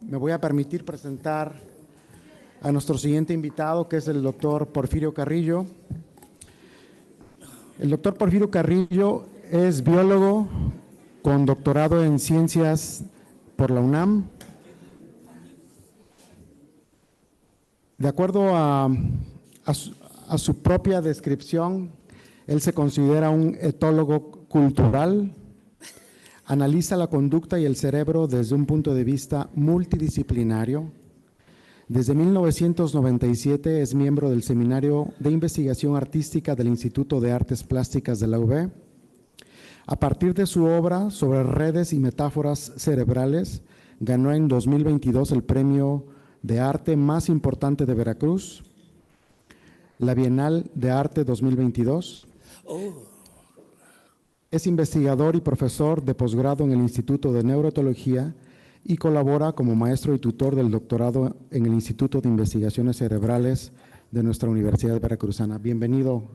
Me voy a permitir presentar a nuestro siguiente invitado, que es el doctor Porfirio Carrillo. El doctor Porfirio Carrillo es biólogo con doctorado en ciencias por la UNAM. De acuerdo a su propia descripción, él se considera un etólogo cultural. Analiza la conducta y el cerebro desde un punto de vista multidisciplinario. Desde 1997 es miembro del Seminario de Investigación Artística del Instituto de Artes Plásticas de la UB. A partir de su obra sobre redes y metáforas cerebrales, ganó en 2022 el premio de arte más importante de Veracruz, la Bienal de Arte 2022. Es investigador y profesor de posgrado en el Instituto de Neuroetología y colabora como maestro y tutor del doctorado en el Instituto de Investigaciones Cerebrales de nuestra Universidad Veracruzana. Bienvenido,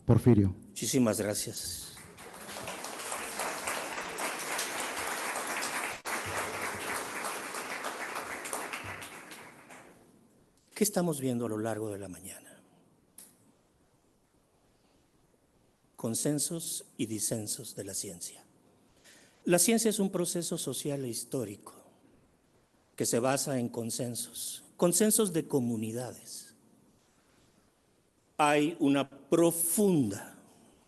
Porfirio. Muchísimas gracias. ¿Qué estamos viendo a lo largo de la mañana? Consensos y disensos de la ciencia. La ciencia es un proceso social e histórico que se basa en consensos, consensos de comunidades. Hay una profunda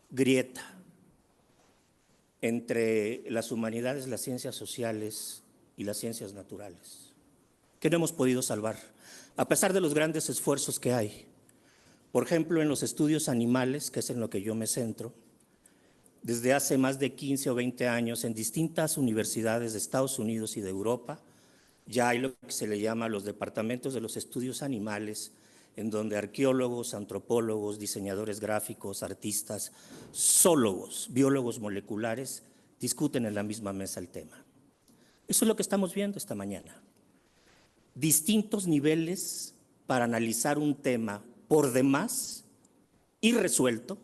grieta entre las humanidades, las ciencias sociales y las ciencias naturales, que no hemos podido salvar, a pesar de los grandes esfuerzos que hay. Por ejemplo, en los estudios animales, que es en lo que yo me centro, desde hace más de 15 o 20 años en distintas universidades de Estados Unidos y de Europa, ya hay lo que se le llama los departamentos de los estudios animales, en donde arqueólogos, antropólogos, diseñadores gráficos, artistas, zoólogos, biólogos moleculares discuten en la misma mesa el tema. Eso es lo que estamos viendo esta mañana. Distintos niveles para analizar un tema por demás irresuelto,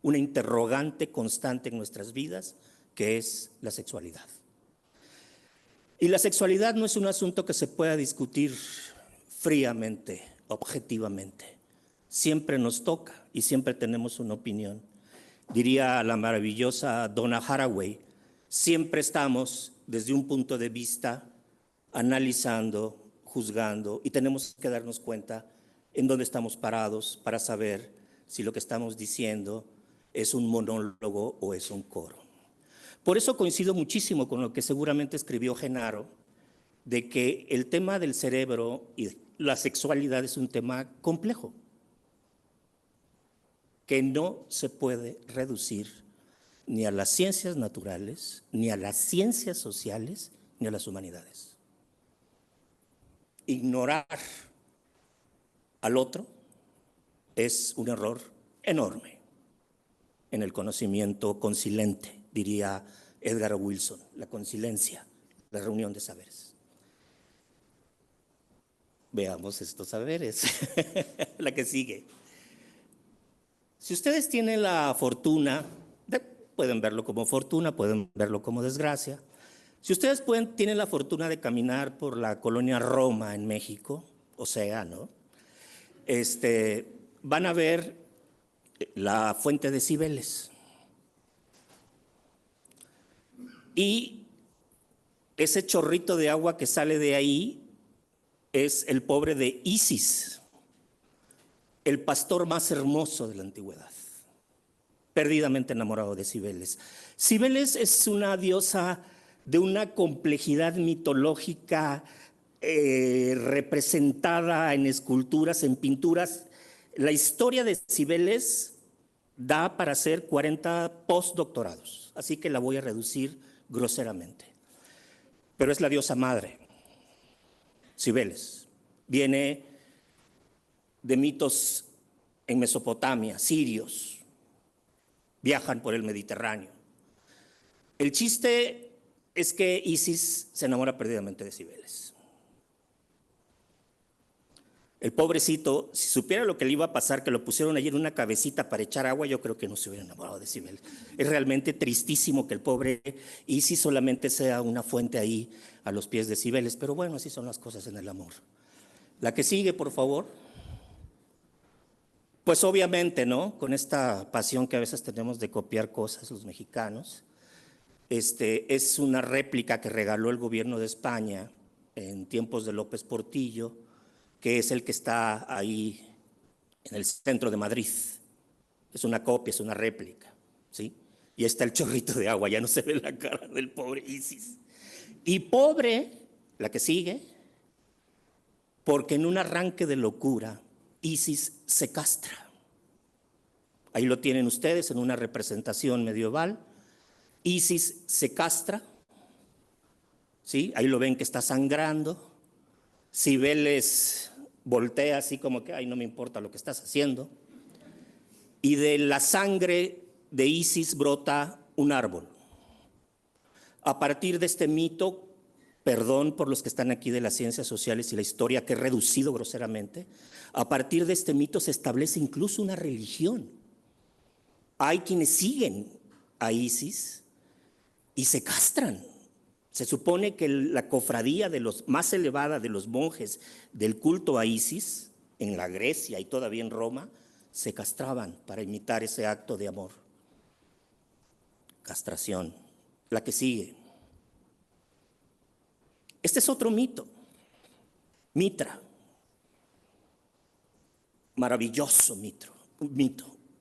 una interrogante constante en nuestras vidas, que es la sexualidad. Y la sexualidad no es un asunto que se pueda discutir fríamente, objetivamente. Siempre nos toca y siempre tenemos una opinión. Diría la maravillosa Donna Haraway, siempre estamos desde un punto de vista analizando, juzgando, y tenemos que darnos cuenta en dónde estamos parados para saber si lo que estamos diciendo es un monólogo o es un coro. Por eso coincido muchísimo con lo que seguramente escribió Genaro, de que el tema del cerebro y la sexualidad es un tema complejo, que no se puede reducir ni a las ciencias naturales, ni a las ciencias sociales, ni a las humanidades. Ignorar al otro es un error enorme en el conocimiento concilente, diría Edgar Wilson, la concilencia, la reunión de saberes. Veamos estos saberes, la que sigue. Si ustedes tienen la fortuna, pueden verlo como fortuna, pueden verlo como desgracia. Si ustedes tienen la fortuna de caminar por la colonia Roma en México, o sea, ¿no? Van a ver la fuente de Cibeles. Y ese chorrito de agua que sale de ahí es el pobre de Isis, el pastor más hermoso de la antigüedad, perdidamente enamorado de Cibeles. Cibeles es una diosa de una complejidad mitológica representada en esculturas, en pinturas. La historia de Cibeles da para hacer 40 postdoctorados, así que la voy a reducir groseramente. Pero es la diosa madre, Cibeles. Viene de mitos en Mesopotamia, sirios, viajan por el Mediterráneo. El chiste es que Isis se enamora perdidamente de Cibeles. El pobrecito, si supiera lo que le iba a pasar, que lo pusieron ayer en una cabecita para echar agua, yo creo que no se hubiera enamorado de Cibeles. Es realmente tristísimo que el pobre Isis solamente sea una fuente ahí a los pies de Cibeles, pero bueno, así son las cosas en el amor. La que sigue, por favor. Pues obviamente, ¿no? Con esta pasión que a veces tenemos de copiar cosas los mexicanos, es una réplica que regaló el gobierno de España en tiempos de López Portillo, que es el que está ahí en el centro de Madrid. Es una copia, es una réplica, ¿sí? Y está el chorrito de agua, ya no se ve la cara del pobre Isis. Y pobre, la que sigue, porque en un arranque de locura, Isis se castra. Ahí lo tienen ustedes en una representación medieval. Isis se castra, ¿sí? Ahí lo ven que está sangrando. Cibeles voltea así como que, ay, no me importa lo que estás haciendo. Y de la sangre de Isis brota un árbol. A partir de este mito, perdón por los que están aquí de las ciencias sociales y la historia que he reducido groseramente, a partir de este mito se establece incluso una religión. Hay quienes siguen a Isis y se castran. Se supone que la cofradía de los más elevada de los monjes del culto a Isis, en la Grecia y todavía en Roma, se castraban para imitar ese acto de amor. Castración. La que sigue. Este es otro mito. Mitra. Maravilloso mito.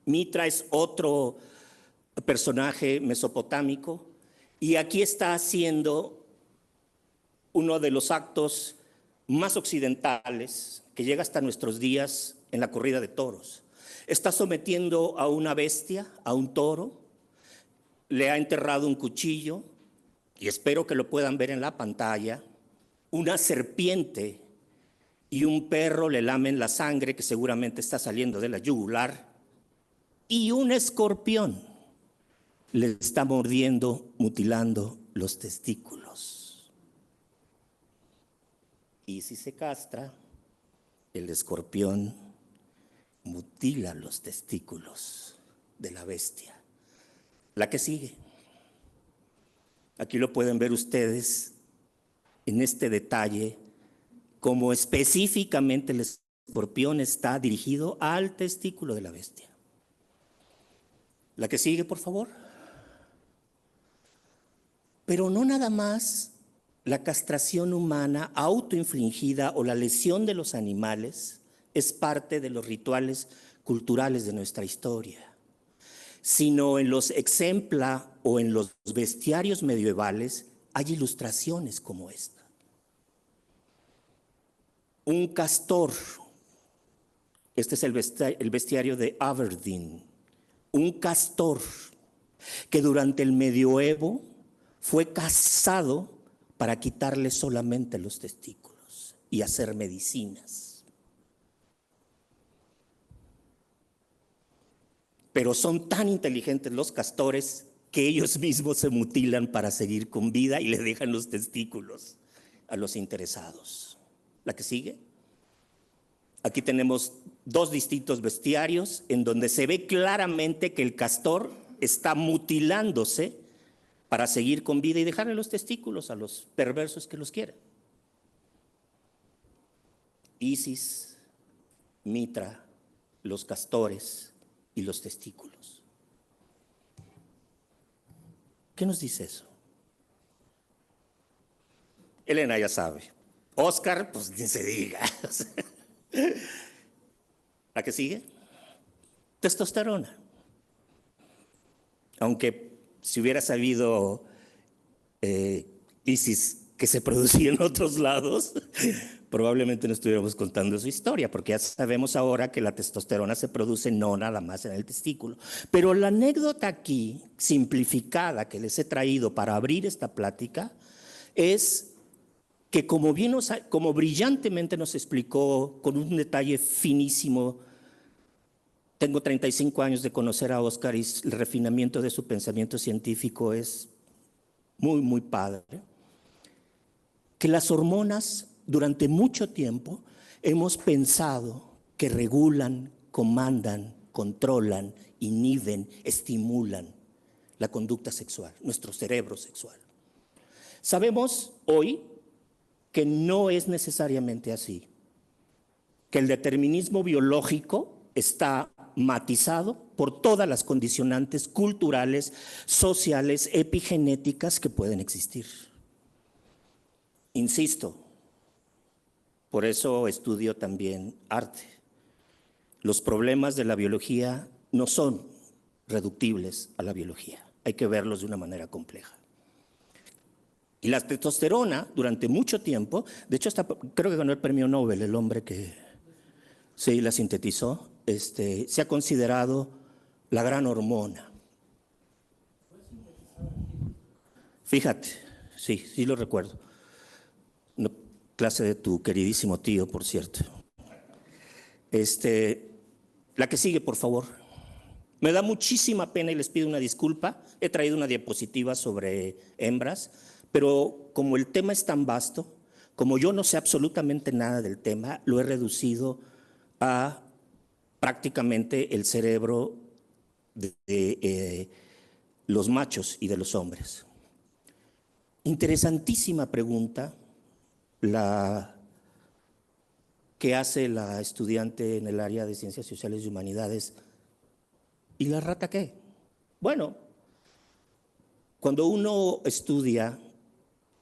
Mitra es otro personaje mesopotámico y aquí está haciendo uno de los actos más occidentales que llega hasta nuestros días en la corrida de toros. Está sometiendo a una bestia, a un toro, le ha enterrado un cuchillo y espero que lo puedan ver en la pantalla. Una serpiente y un perro le lamen la sangre que seguramente está saliendo de la yugular y un escorpión le está mordiendo, mutilando los testículos. Y si se castra, el escorpión mutila los testículos de la bestia. La que sigue. Aquí lo pueden ver ustedes en este detalle, como específicamente el escorpión está dirigido al testículo de la bestia. La que sigue, por favor. Pero no nada más la castración humana autoinfligida o la lesión de los animales es parte de los rituales culturales de nuestra historia, sino en los exempla o en los bestiarios medievales hay ilustraciones como esta. Un castor, este es el bestiario de Aberdeen, un castor que durante el medioevo fue cazado para quitarle solamente los testículos y hacer medicinas. Pero son tan inteligentes los castores que ellos mismos se mutilan para seguir con vida y le dejan los testículos a los interesados. ¿La que sigue? Aquí tenemos dos distintos bestiarios en donde se ve claramente que el castor está mutilándose para seguir con vida y dejarle los testículos a los perversos que los quieren. Isis, Mitra, los castores y los testículos. ¿Qué nos dice eso? Elena ya sabe. Oscar, pues ni se diga. ¿La que sigue? Testosterona. Aunque si hubiera sabido Isis que se producía en otros lados, probablemente no estuviéramos contando su historia, porque ya sabemos ahora que la testosterona se produce no nada más en el testículo. Pero la anécdota aquí, simplificada, que les he traído para abrir esta plática, es que como brillantemente nos explicó con un detalle finísimo, tengo 35 años de conocer a Oscar y el refinamiento de su pensamiento científico es muy, muy padre, que las hormonas durante mucho tiempo hemos pensado que regulan, comandan, controlan, inhiben, estimulan la conducta sexual, nuestro cerebro sexual. Sabemos hoy que no es necesariamente así, que el determinismo biológico está matizado por todas las condicionantes culturales, sociales, epigenéticas que pueden existir. Insisto, por eso estudio también arte. Los problemas de la biología no son reductibles a la biología, hay que verlos de una manera compleja. Y la testosterona, durante mucho tiempo, de hecho hasta creo que ganó el premio Nobel el hombre que sí la sintetizó, se ha considerado la gran hormona. Fíjate, sí lo recuerdo. Una clase de tu queridísimo tío, por cierto. La que sigue, por favor. Me da muchísima pena y les pido una disculpa. He traído una diapositiva sobre hembras, pero como el tema es tan vasto, como yo no sé absolutamente nada del tema, lo he reducido a prácticamente el cerebro de los machos y de los hombres. Interesantísima pregunta la que hace la estudiante en el área de Ciencias Sociales y Humanidades. ¿Y la rata qué? Bueno, cuando uno estudia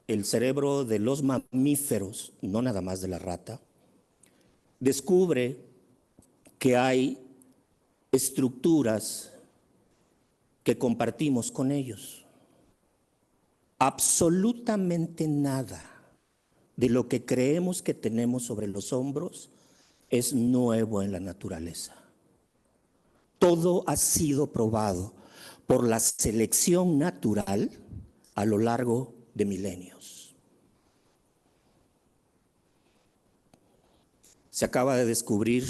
el cerebro de los mamíferos, no nada más de la rata, descubre que hay estructuras que compartimos con ellos. Absolutamente nada de lo que creemos que tenemos sobre los hombros es nuevo en la naturaleza. Todo ha sido probado por la selección natural a lo largo de milenios. Se acaba de descubrir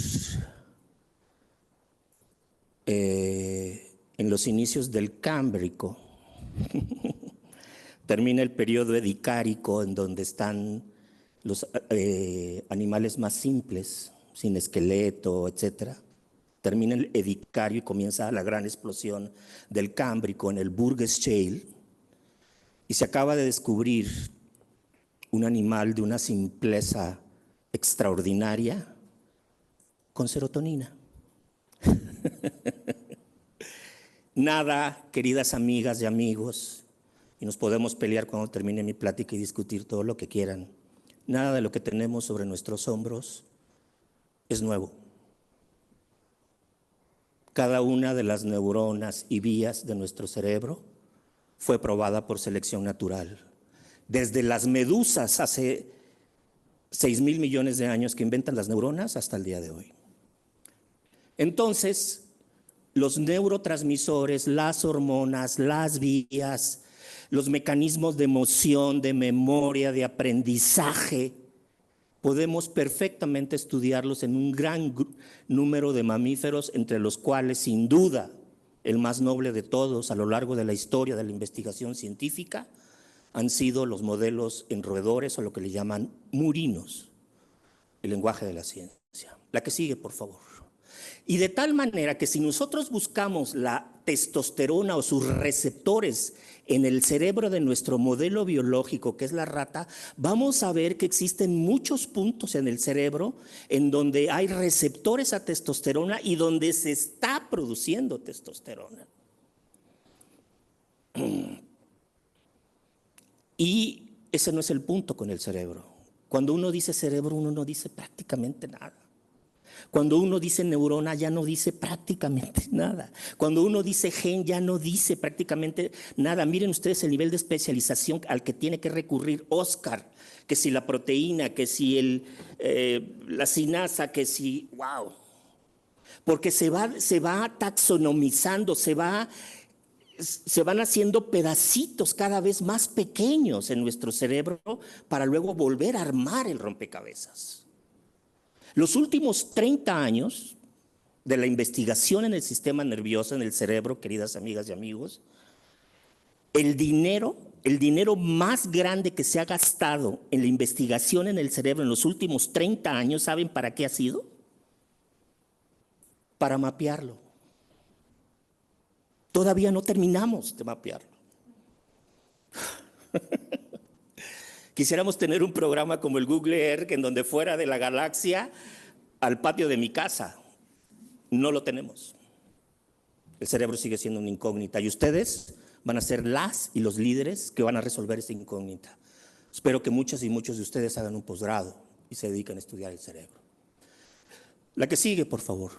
en los inicios del Cámbrico, termina el periodo edicárico en donde están los animales más simples, sin esqueleto, etcétera. Termina el edicario y comienza la gran explosión del Cámbrico en el Burgess Shale, y se acaba de descubrir un animal de una simpleza extraordinaria con serotonina. Nada, queridas amigas y amigos, y nos podemos pelear cuando termine mi plática y discutir todo lo que quieran, nada de lo que tenemos sobre nuestros hombros es nuevo. Cada una de las neuronas y vías de nuestro cerebro fue probada por selección natural. Desde las medusas hace 6,000 millones de años que inventan las neuronas hasta el día de hoy. Entonces, los neurotransmisores, las hormonas, las vías, los mecanismos de emoción, de memoria, de aprendizaje, podemos perfectamente estudiarlos en un gran número de mamíferos, entre los cuales, sin duda, el más noble de todos a lo largo de la historia de la investigación científica han sido los modelos en roedores, o lo que le llaman murinos, el lenguaje de la ciencia. La que sigue, por favor. Y de tal manera que si nosotros buscamos la testosterona o sus receptores en el cerebro de nuestro modelo biológico, que es la rata, vamos a ver que existen muchos puntos en el cerebro en donde hay receptores a testosterona y donde se está produciendo testosterona. Y ese no es el punto con el cerebro. Cuando uno dice cerebro, uno no dice prácticamente nada. Cuando uno dice neurona, ya no dice prácticamente nada. Cuando uno dice gen, ya no dice prácticamente nada. Miren ustedes el nivel de especialización al que tiene que recurrir Oscar, que si la proteína, que si la sinasa, que si, wow. Porque se va taxonomizando, se van haciendo pedacitos cada vez más pequeños en nuestro cerebro para luego volver a armar el rompecabezas. Los últimos 30 años de la investigación en el sistema nervioso, en el cerebro, queridas amigas y amigos, el dinero el dinero más grande que se ha gastado en la investigación en el cerebro en los últimos 30 años, ¿saben para qué ha sido? Para mapearlo. Todavía no terminamos de mapearlo. Quisiéramos tener un programa como el Google Earth, en donde fuera de la galaxia al patio de mi casa. No lo tenemos. El cerebro sigue siendo una incógnita y ustedes van a ser las y los líderes que van a resolver esa incógnita. Espero que muchas y muchos de ustedes hagan un posgrado y se dediquen a estudiar el cerebro. La que sigue, por favor.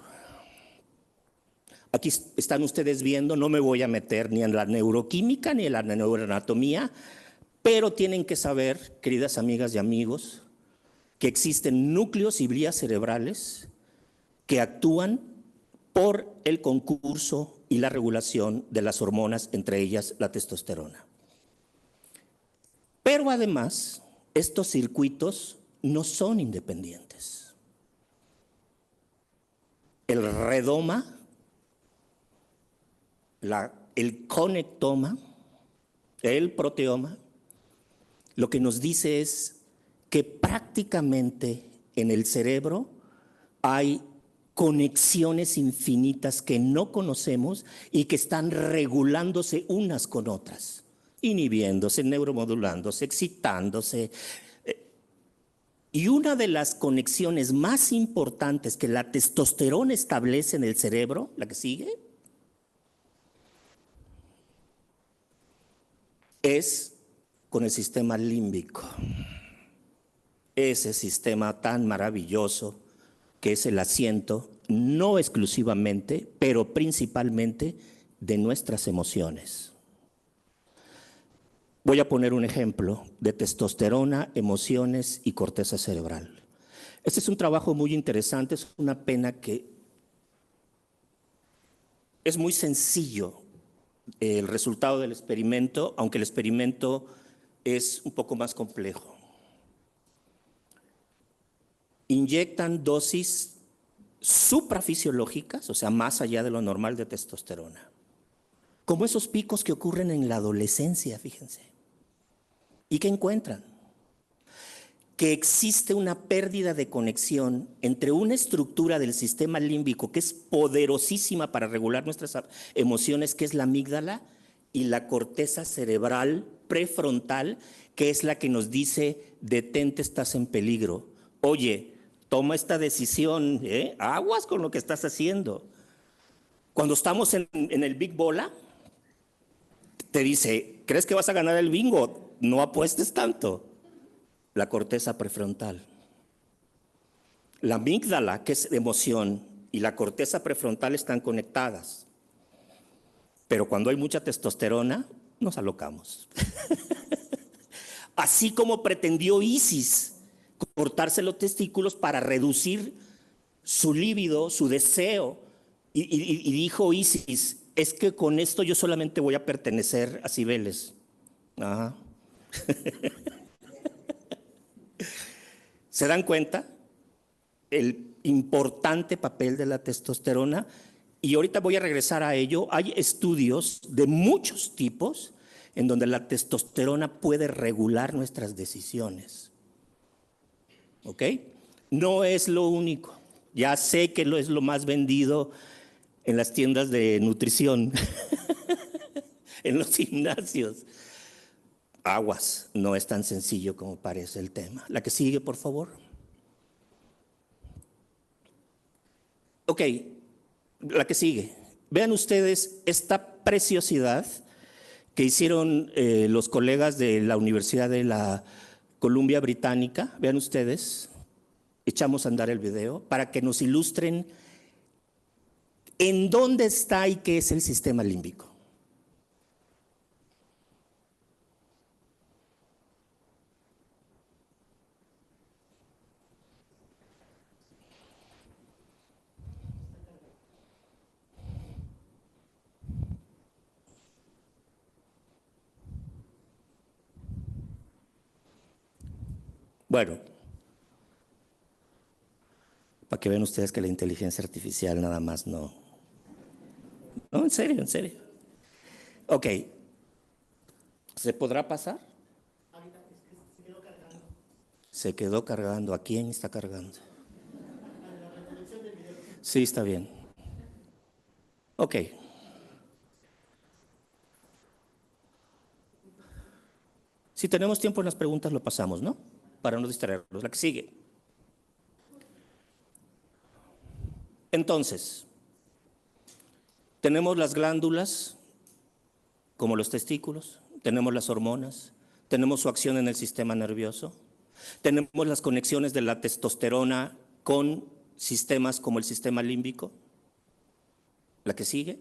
Aquí están ustedes viendo, no me voy a meter ni en la neuroquímica ni en la neuroanatomía, pero tienen que saber, queridas amigas y amigos, que existen núcleos y vías cerebrales que actúan por el concurso y la regulación de las hormonas, entre ellas la testosterona. Pero además, estos circuitos no son independientes. El redoma, el conectoma, el proteoma, lo que nos dice es que prácticamente en el cerebro hay conexiones infinitas que no conocemos y que están regulándose unas con otras, inhibiéndose, neuromodulándose, excitándose. Y una de las conexiones más importantes que la testosterona establece en el cerebro, la que sigue, es con el sistema límbico. Ese sistema tan maravilloso que es el asiento, no exclusivamente, pero principalmente de nuestras emociones. Voy a poner un ejemplo de testosterona, emociones y corteza cerebral. Este es un trabajo muy interesante, es una pena que es muy sencillo el resultado del experimento, aunque el experimento es un poco más complejo. Inyectan dosis suprafisiológicas, o sea, más allá de lo normal de testosterona, como esos picos que ocurren en la adolescencia, fíjense. ¿Y qué encuentran? Que existe una pérdida de conexión entre una estructura del sistema límbico que es poderosísima para regular nuestras emociones, que es la amígdala, y la corteza cerebral prefrontal, que es la que nos dice: detente, estás en peligro. Oye, toma esta decisión, aguas con lo que estás haciendo. Cuando estamos en el Big Bola, te dice: ¿crees que vas a ganar el bingo? No apuestes tanto. La corteza prefrontal. La amígdala, que es de emoción, y la corteza prefrontal están conectadas. Pero cuando hay mucha testosterona, nos alocamos. Así como pretendió Isis cortarse los testículos para reducir su líbido, su deseo. Y dijo Isis: es que con esto yo solamente voy a pertenecer a Cibeles. Ajá. ¿Se dan cuenta? El importante papel de la testosterona. Y ahorita voy a regresar a ello. Hay estudios de muchos tipos en donde la testosterona puede regular nuestras decisiones. ¿Ok? No es lo único. Ya sé que es lo más vendido en las tiendas de nutrición, en los gimnasios. Aguas, no es tan sencillo como parece el tema. La que sigue, por favor. Ok, la que sigue. Vean ustedes esta preciosidad que hicieron los colegas de la Universidad de la Columbia Británica. Vean ustedes, echamos a andar el video para que nos ilustren en dónde está y qué es el sistema límbico. Bueno, para que vean ustedes que la inteligencia artificial nada más no. No, en serio, en serio. Ok. ¿Se podrá pasar? Se quedó cargando. ¿A quién está cargando? Sí, está bien. Ok. Si tenemos tiempo en las preguntas, lo pasamos, ¿no? Para no distraernos. La que sigue. Entonces, tenemos las glándulas, como los testículos, tenemos las hormonas, tenemos su acción en el sistema nervioso, tenemos las conexiones de la testosterona con sistemas como el sistema límbico. La que sigue.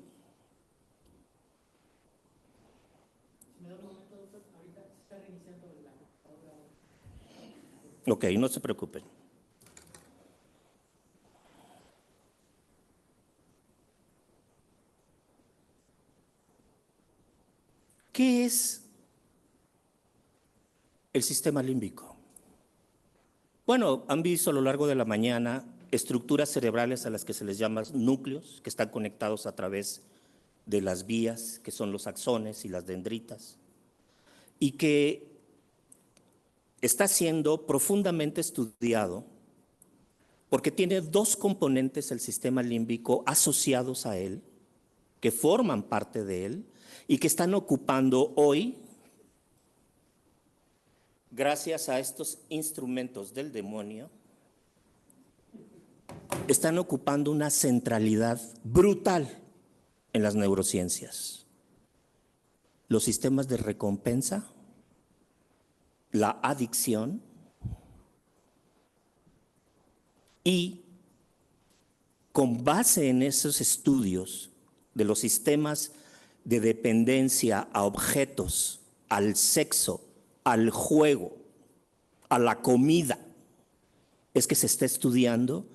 Ok, no se preocupen. ¿Qué es el sistema límbico? Bueno, han visto a lo largo de la mañana estructuras cerebrales a las que se les llama núcleos, que están conectados a través de las vías, que son los axones y las dendritas, y que está siendo profundamente estudiado porque tiene dos componentes el sistema límbico asociados a él, que forman parte de él y que están ocupando hoy, gracias a estos instrumentos del demonio, están ocupando una centralidad brutal en las neurociencias. Los sistemas de recompensa, la adicción y con base en esos estudios de los sistemas de dependencia a objetos, al sexo, al juego, a la comida, es que se está estudiando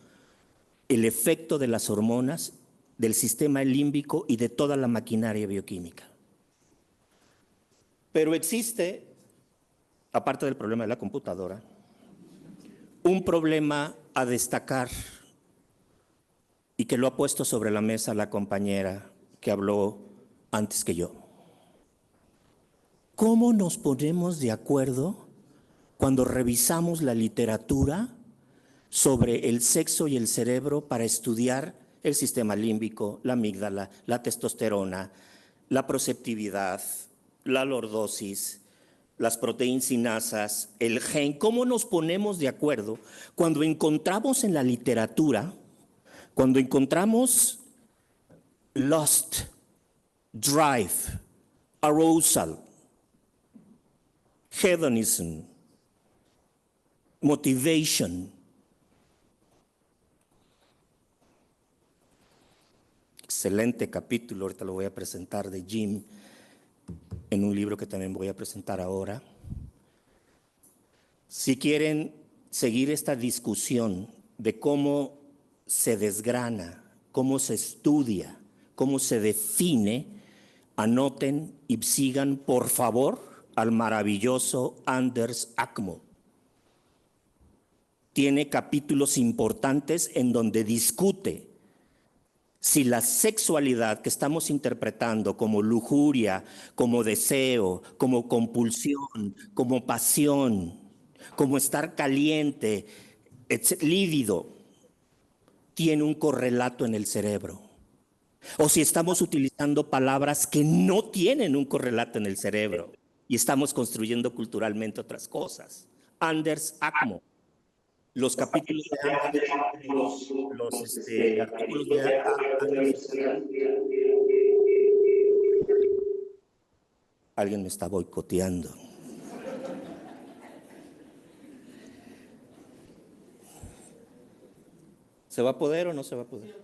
el efecto de las hormonas, del sistema límbico y de toda la maquinaria bioquímica. Pero existe, aparte del problema de la computadora, un problema a destacar y que lo ha puesto sobre la mesa la compañera que habló antes que yo. ¿Cómo nos ponemos de acuerdo cuando revisamos la literatura sobre el sexo y el cerebro para estudiar el sistema límbico, la amígdala, la testosterona, la proceptividad, la lordosis, las proteinsinasas, el gen? ¿Cómo nos ponemos de acuerdo cuando encontramos en la literatura, cuando encontramos lust, drive, arousal, hedonism, motivation? Excelente capítulo, ahorita lo voy a presentar, de Jim, en un libro que también voy a presentar ahora. Si quieren seguir esta discusión de cómo se desgrana, cómo se estudia, cómo se define, anoten y sigan, por favor, al maravilloso Anders Akmo. Tiene capítulos importantes en donde discute si la sexualidad que estamos interpretando como lujuria, como deseo, como compulsión, como pasión, como estar caliente, lívido, tiene un correlato en el cerebro. O si estamos utilizando palabras que no tienen un correlato en el cerebro y estamos construyendo culturalmente otras cosas. Anders Akmo. Los capítulos de Anders, los artículos de Anders. Alguien me está boicoteando. ¿Se va a poder o no se va a poder?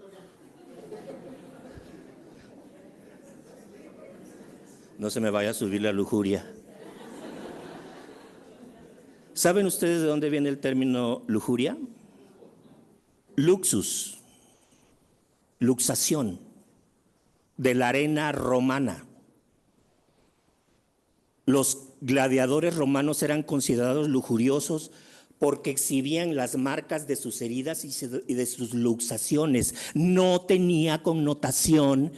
No se me vaya a subir la lujuria. ¿Saben ustedes de dónde viene el término lujuria? Luxus, luxación, de la arena romana. Los gladiadores romanos eran considerados lujuriosos porque exhibían las marcas de sus heridas y de sus luxaciones. No tenía connotación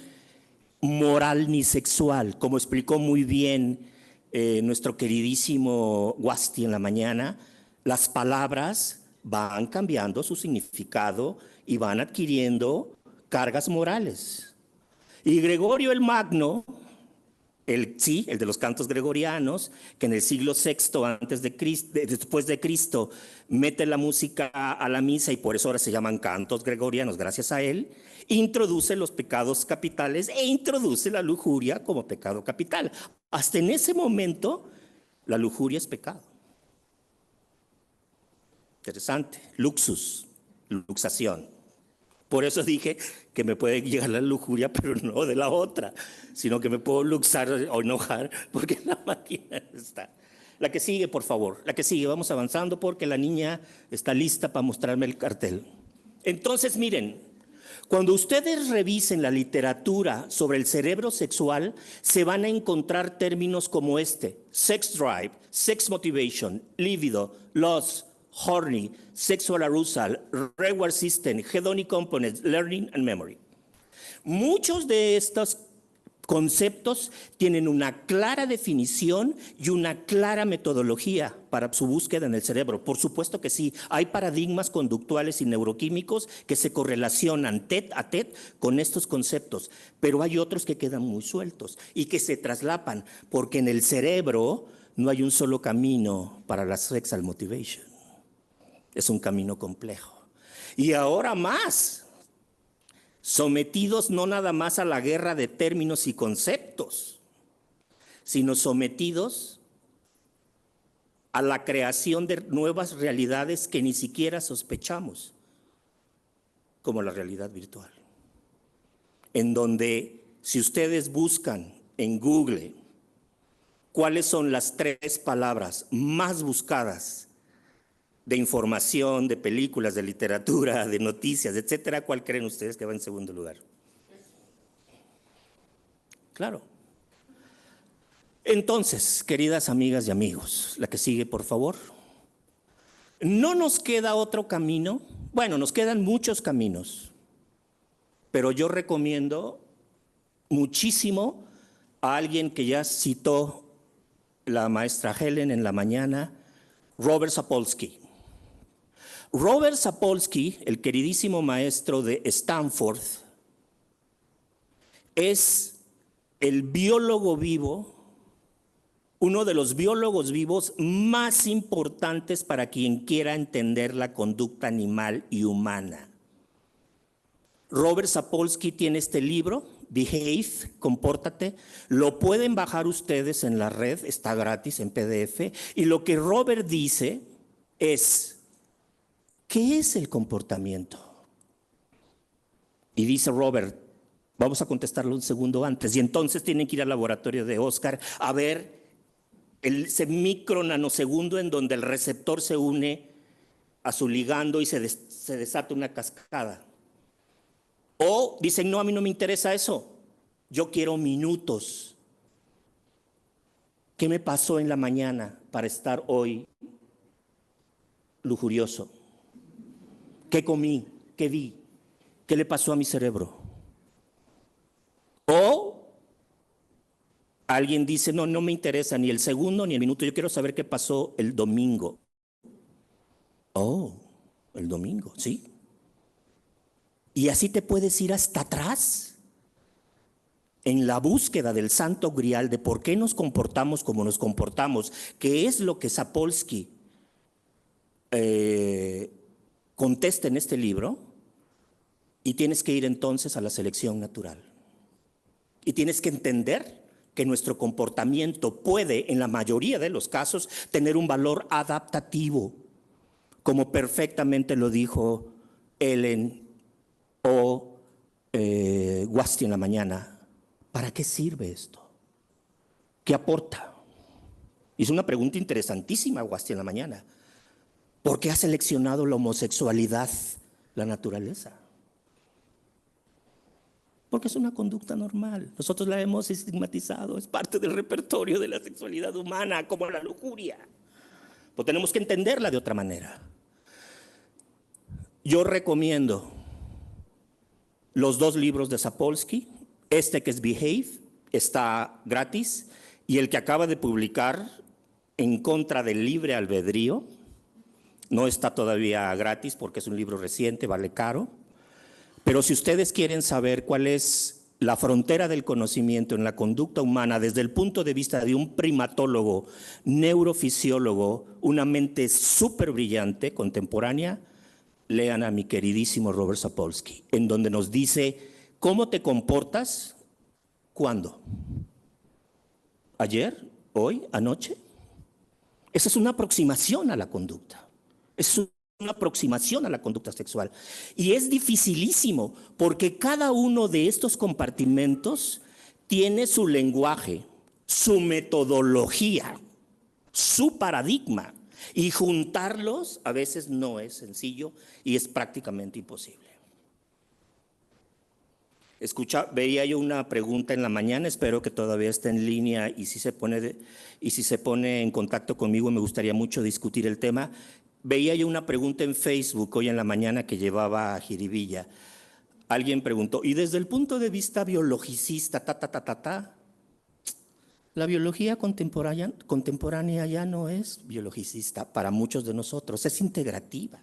moral ni sexual, como explicó muy bien nuestro queridísimo Guasti en la mañana, las palabras van cambiando su significado y van adquiriendo cargas morales. Y Gregorio el Magno, el de los cantos gregorianos, que en el siglo VI antes de Cristo, después de Cristo, mete la música a la misa y por eso ahora se llaman cantos gregorianos, gracias a él, introduce los pecados capitales e introduce la lujuria como pecado capital. Hasta en ese momento, la lujuria es pecado. Interesante. Luxus, luxación. Por eso dije que me puede llegar la lujuria, pero no de la otra, sino que me puedo luxar o enojar porque la máquina está. La que sigue, por favor, la que sigue. Vamos avanzando porque la niña está lista para mostrarme el cartel. Entonces, miren, cuando ustedes revisen la literatura sobre el cerebro sexual, se van a encontrar términos como este: sex drive, sex motivation, libido, lust, horny, sexual arousal, reward system, hedonic components, learning and memory. Muchos de estos conceptos tienen una clara definición y una clara metodología para su búsqueda en el cerebro. Por supuesto que sí, hay paradigmas conductuales y neuroquímicos que se correlacionan tete a tete con estos conceptos, pero hay otros que quedan muy sueltos y que se traslapan, porque en el cerebro no hay un solo camino para la sexual motivation. Es un camino complejo. Y ahora más, sometidos no nada más a la guerra de términos y conceptos, sino sometidos a la creación de nuevas realidades que ni siquiera sospechamos, como la realidad virtual. En donde, si ustedes buscan en Google cuáles son las 3 palabras más buscadas de información, de películas, de literatura, de noticias, etcétera, ¿cuál creen ustedes que va en segundo lugar? Claro. Entonces, queridas amigas y amigos, la que sigue, por favor. No nos queda otro camino. Bueno, nos quedan muchos caminos, pero yo recomiendo muchísimo a alguien que ya citó la maestra Helen en la mañana, Robert Sapolsky. Robert Sapolsky, el queridísimo maestro de Stanford, es el biólogo vivo, uno de los biólogos vivos más importantes para quien quiera entender la conducta animal y humana. Robert Sapolsky tiene este libro, Behave, Compórtate. Lo pueden bajar ustedes en la red, está gratis en PDF. Y lo que Robert dice es: ¿qué es el comportamiento? Y dice Robert, vamos a contestarlo un segundo antes, y entonces tienen que ir al laboratorio de Oscar a ver ese micro nanosegundo en donde el receptor se une a su ligando y se desata una cascada. O dicen, no, a mí no me interesa eso, yo quiero minutos. ¿Qué me pasó en la mañana para estar hoy lujurioso? ¿Qué comí? ¿Qué vi? ¿Qué le pasó a mi cerebro? O alguien dice, no, no me interesa ni el segundo ni el minuto, yo quiero saber qué pasó el domingo. Oh, el domingo, sí. Y así te puedes ir hasta atrás en la búsqueda del santo grial de por qué nos comportamos como nos comportamos, que es lo que Sapolsky contesta en este libro, y tienes que ir entonces a la selección natural. Y tienes que entender que nuestro comportamiento puede, en la mayoría de los casos, tener un valor adaptativo, como perfectamente lo dijo Ellen o Guasti en la mañana. ¿Para qué sirve esto? ¿Qué aporta? Hizo una pregunta interesantísima Guasti en la mañana. ¿Por qué ha seleccionado la homosexualidad la naturaleza? Porque es una conducta normal. Nosotros la hemos estigmatizado, es parte del repertorio de la sexualidad humana, como la lujuria. Pues tenemos que entenderla de otra manera. Yo recomiendo los 2 libros de Sapolsky, este que es Behave, está gratis, y el que acaba de publicar En contra del libre albedrío. No está todavía gratis porque es un libro reciente, vale caro. Pero si ustedes quieren saber cuál es la frontera del conocimiento en la conducta humana desde el punto de vista de un primatólogo, neurofisiólogo, una mente súper brillante, contemporánea, lean a mi queridísimo Robert Sapolsky, en donde nos dice cómo te comportas, ¿cuándo? ¿Ayer? ¿Hoy? ¿Anoche? Esa es una aproximación a la conducta. Es una aproximación a la conducta sexual. Y es dificilísimo porque cada uno de estos compartimentos tiene su lenguaje, su metodología, su paradigma. Y juntarlos a veces no es sencillo y es prácticamente imposible. Veía yo una pregunta en la mañana, espero que todavía esté en línea y si se pone en contacto conmigo me gustaría mucho discutir el tema. Veía yo una pregunta en Facebook hoy en la mañana que llevaba a Jiribilla. Alguien preguntó, y desde el punto de vista biologicista, la biología contemporánea ya no es biologicista para muchos de nosotros, es integrativa.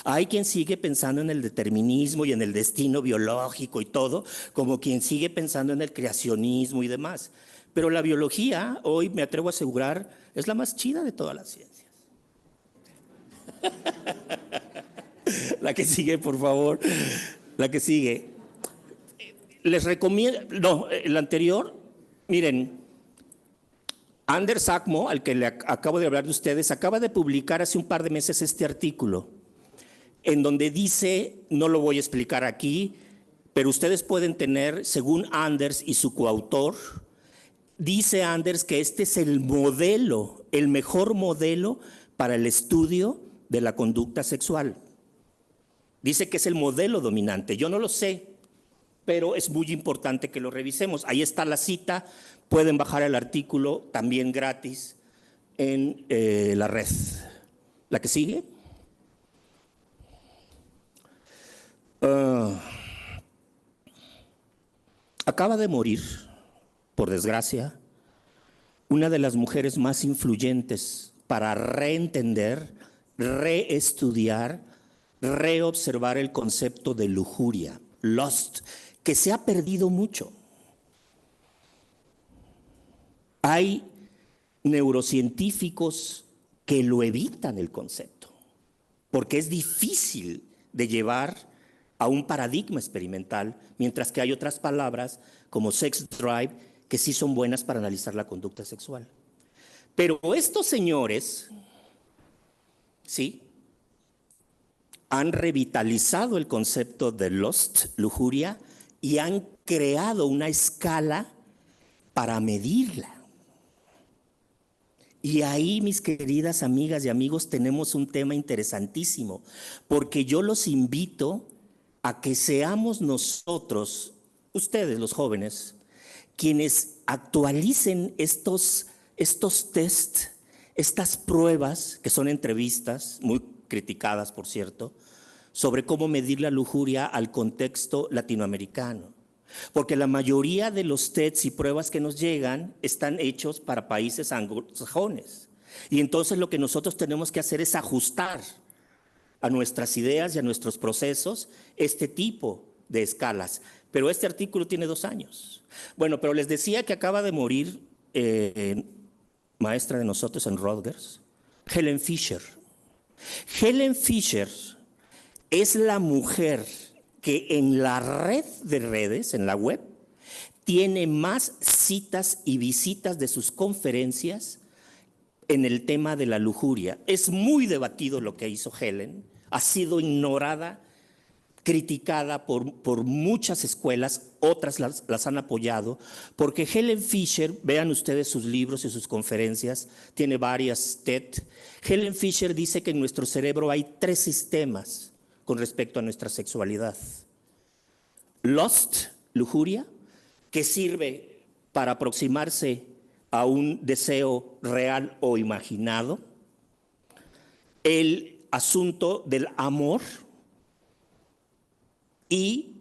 Hay quien sigue pensando en el determinismo y en el destino biológico y todo, como quien sigue pensando en el creacionismo y demás. Pero la biología, hoy me atrevo a asegurar, es la más chida de todas las ciencias. La que sigue, por favor. La que sigue. Les recomiendo, no, el anterior, miren, Anders Sackmo, al que le acabo de hablar de ustedes, acaba de publicar hace un par de meses este artículo, en donde dice, no lo voy a explicar aquí, pero ustedes pueden tener, según Anders y su coautor, dice Anders que este es el modelo, el mejor modelo para el estudio de la conducta sexual. Dice que es el modelo dominante. Yo no lo sé, pero es muy importante que lo revisemos. Ahí está la cita, pueden bajar el artículo también gratis en la red. ¿La que sigue? Acaba de morir, por desgracia, una de las mujeres más influyentes para reentender, reestudiar, reobservar el concepto de lujuria, lust, que se ha perdido mucho. Hay neurocientíficos que lo evitan el concepto, porque es difícil de llevar a un paradigma experimental, mientras que hay otras palabras como sex drive que sí son buenas para analizar la conducta sexual. Pero estos señores, sí, han revitalizado el concepto de lust, lujuria, y han creado una escala para medirla. Y ahí, mis queridas amigas y amigos, tenemos un tema interesantísimo, porque yo los invito a que seamos nosotros, ustedes los jóvenes, quienes actualicen estos test, estas pruebas, que son entrevistas, muy criticadas por cierto, sobre cómo medir la lujuria al contexto latinoamericano. Porque la mayoría de los tests y pruebas que nos llegan están hechos para países anglosajones. Y entonces lo que nosotros tenemos que hacer es ajustar a nuestras ideas y a nuestros procesos este tipo de escalas. Pero este artículo tiene 2 años. Bueno, pero les decía que acaba de morir maestra de nosotros en Rutgers, Helen Fisher. Helen Fisher es la mujer que en la red de redes, en la web, tiene más citas y visitas de sus conferencias en el tema de la lujuria. Es muy debatido lo que hizo Helen, ha sido ignorada, criticada por muchas escuelas, otras las han apoyado, porque Helen Fisher, vean ustedes sus libros y sus conferencias, tiene varias TED. Helen Fisher dice que en nuestro cerebro hay 3 sistemas con respecto a nuestra sexualidad. Lust, lujuria, que sirve para aproximarse a un deseo real o imaginado. El asunto del amor. Y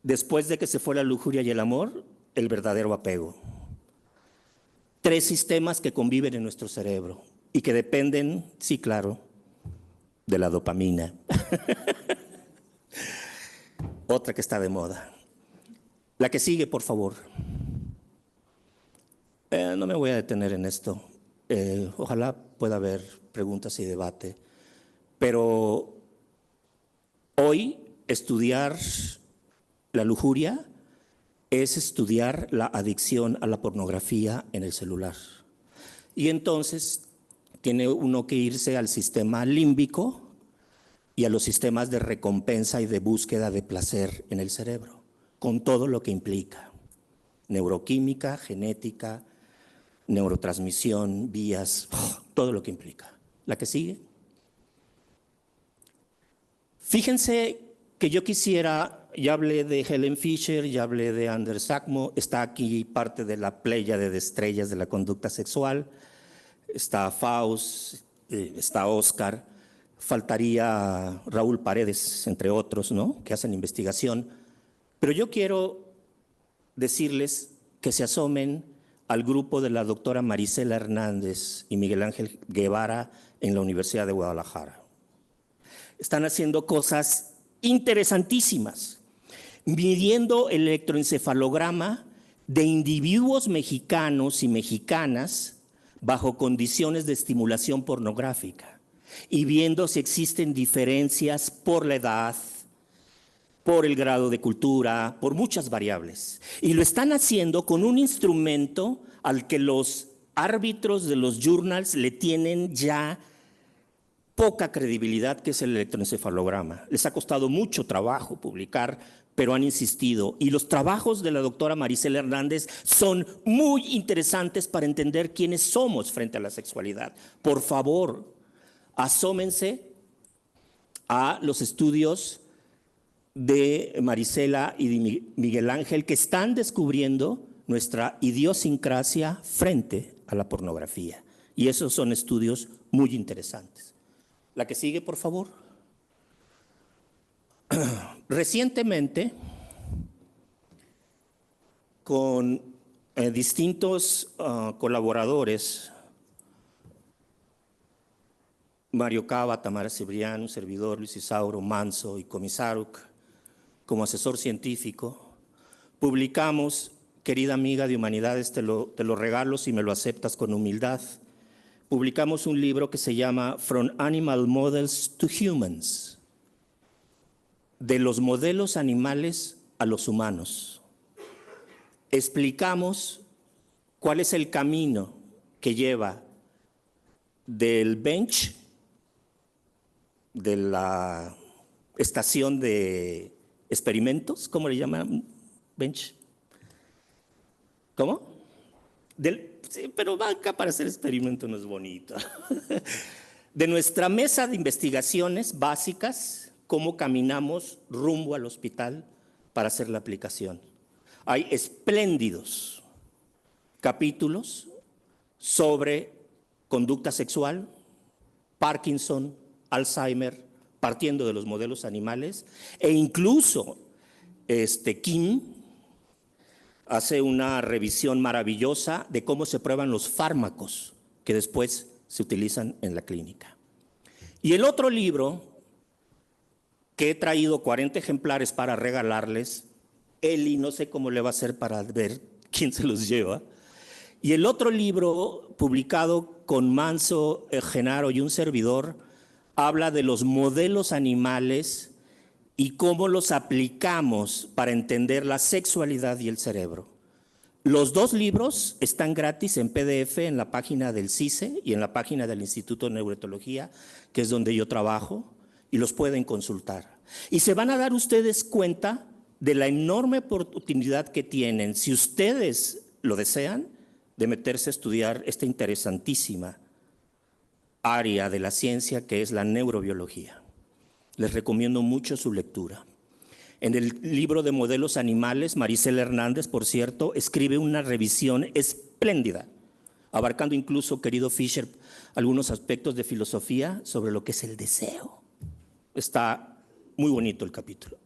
después de que se fue la lujuria y el amor, el verdadero apego. 3 sistemas que conviven en nuestro cerebro y que dependen, sí, claro, de la dopamina. Otra que está de moda. La que sigue, por favor. No me voy a detener en esto. Ojalá pueda haber preguntas y debate. Pero hoy estudiar la lujuria es estudiar la adicción a la pornografía en el celular. Y entonces tiene uno que irse al sistema límbico y a los sistemas de recompensa y de búsqueda de placer en el cerebro, con todo lo que implica. Neuroquímica, genética, neurotransmisión, vías, todo lo que implica. La que sigue. Fíjense que yo quisiera, ya hablé de Helen Fisher, ya hablé de Anders Sackmo, está aquí parte de la pléyade de estrellas de la conducta sexual, está Faust, está Oscar, faltaría Raúl Paredes, entre otros, ¿no?, que hacen investigación. Pero yo quiero decirles que se asomen al grupo de la doctora Marisela Hernández y Miguel Ángel Guevara en la Universidad de Guadalajara. Están haciendo cosas interesantísimas, midiendo el electroencefalograma de individuos mexicanos y mexicanas bajo condiciones de estimulación pornográfica y viendo si existen diferencias por la edad, por el grado de cultura, por muchas variables. Y lo están haciendo con un instrumento al que los árbitros de los journals le tienen ya poca credibilidad, que es el electroencefalograma. Les ha costado mucho trabajo publicar, pero han insistido. Y los trabajos de la doctora Marisela Hernández son muy interesantes para entender quiénes somos frente a la sexualidad. Por favor, asómense a los estudios de Marisela y de Miguel Ángel, que están descubriendo nuestra idiosincrasia frente a la pornografía. Y esos son estudios muy interesantes. La que sigue, por favor. Recientemente, con distintos colaboradores, Mario Cava, Tamara Cebrián, un servidor, Luis Isauro, Manso y Comisaruk, como asesor científico, publicamos, querida amiga de Humanidades, te lo regalo si me lo aceptas con humildad, publicamos un libro que se llama From Animal Models to Humans, de los modelos animales a los humanos. Explicamos cuál es el camino que lleva del bench, de la estación de experimentos, ¿cómo le llaman? Bench. ¿Cómo? Sí, pero banca para hacer experimento no es bonito. De nuestra mesa de investigaciones básicas, cómo caminamos rumbo al hospital para hacer la aplicación. Hay espléndidos capítulos sobre conducta sexual, Parkinson, Alzheimer, partiendo de los modelos animales, e incluso Kim hace una revisión maravillosa de cómo se prueban los fármacos que después se utilizan en la clínica. Y el otro libro, que he traído 40 ejemplares para regalarles, Eli no sé cómo le va a hacer para ver quién se los lleva, y el otro libro publicado con Manso, Genaro y un servidor, habla de los modelos animales y cómo los aplicamos para entender la sexualidad y el cerebro. Los 2 libros están gratis en PDF en la página del CICE y en la página del Instituto de Neuroetología, que es donde yo trabajo, y los pueden consultar. Y se van a dar ustedes cuenta de la enorme oportunidad que tienen, si ustedes lo desean, de meterse a estudiar esta interesantísima área de la ciencia que es la neurobiología. Les recomiendo mucho su lectura. En el libro de modelos animales, Marisela Hernández, por cierto, escribe una revisión espléndida, abarcando incluso, querido Fisher, algunos aspectos de filosofía sobre lo que es el deseo. Está muy bonito el capítulo.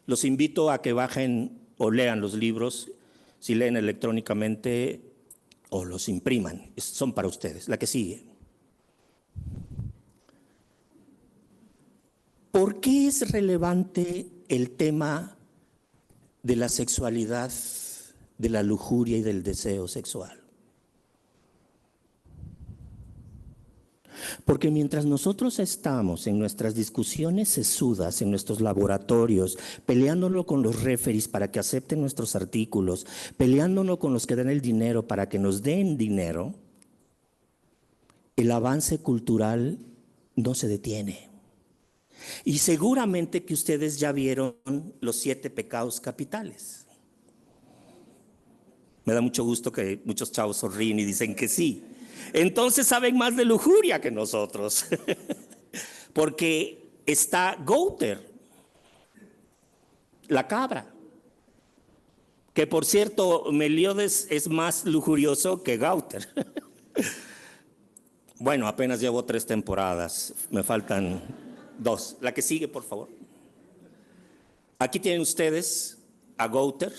Los invito a que bajen o lean los libros. Si leen electrónicamente, o los impriman, son para ustedes. La que sigue. ¿Por qué es relevante el tema de la sexualidad, de la lujuria y del deseo sexual? Porque mientras nosotros estamos en nuestras discusiones sesudas, en nuestros laboratorios, peleándolo con los referees para que acepten nuestros artículos, peleándonos con los que dan el dinero para que nos den dinero, el avance cultural no se detiene. Y seguramente que ustedes ya vieron los 7 pecados capitales. Me da mucho gusto que muchos chavos sonríen y dicen que sí. Entonces saben más de lujuria que nosotros. Porque está Gouter, la cabra. Que por cierto, Meliodas es más lujurioso que Gouter. Bueno, apenas llevo 3 temporadas. Me faltan 2. La que sigue, por favor. Aquí tienen ustedes a Gouter.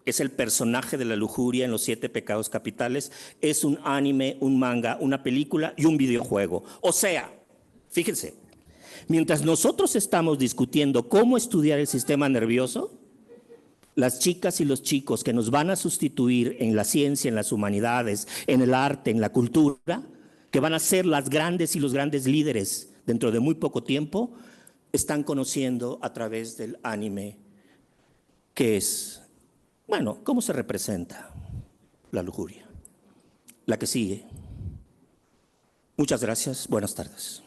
Es el personaje de la lujuria en los 7 pecados capitales. Es un anime, un manga, una película y un videojuego. O sea, fíjense, mientras nosotros estamos discutiendo cómo estudiar el sistema nervioso, las chicas y los chicos que nos van a sustituir en la ciencia, en las humanidades, en el arte, en la cultura, que van a ser las grandes y los grandes líderes dentro de muy poco tiempo, están conociendo a través del anime qué es. Bueno, ¿cómo se representa la lujuria? La que sigue. Muchas gracias. Buenas tardes.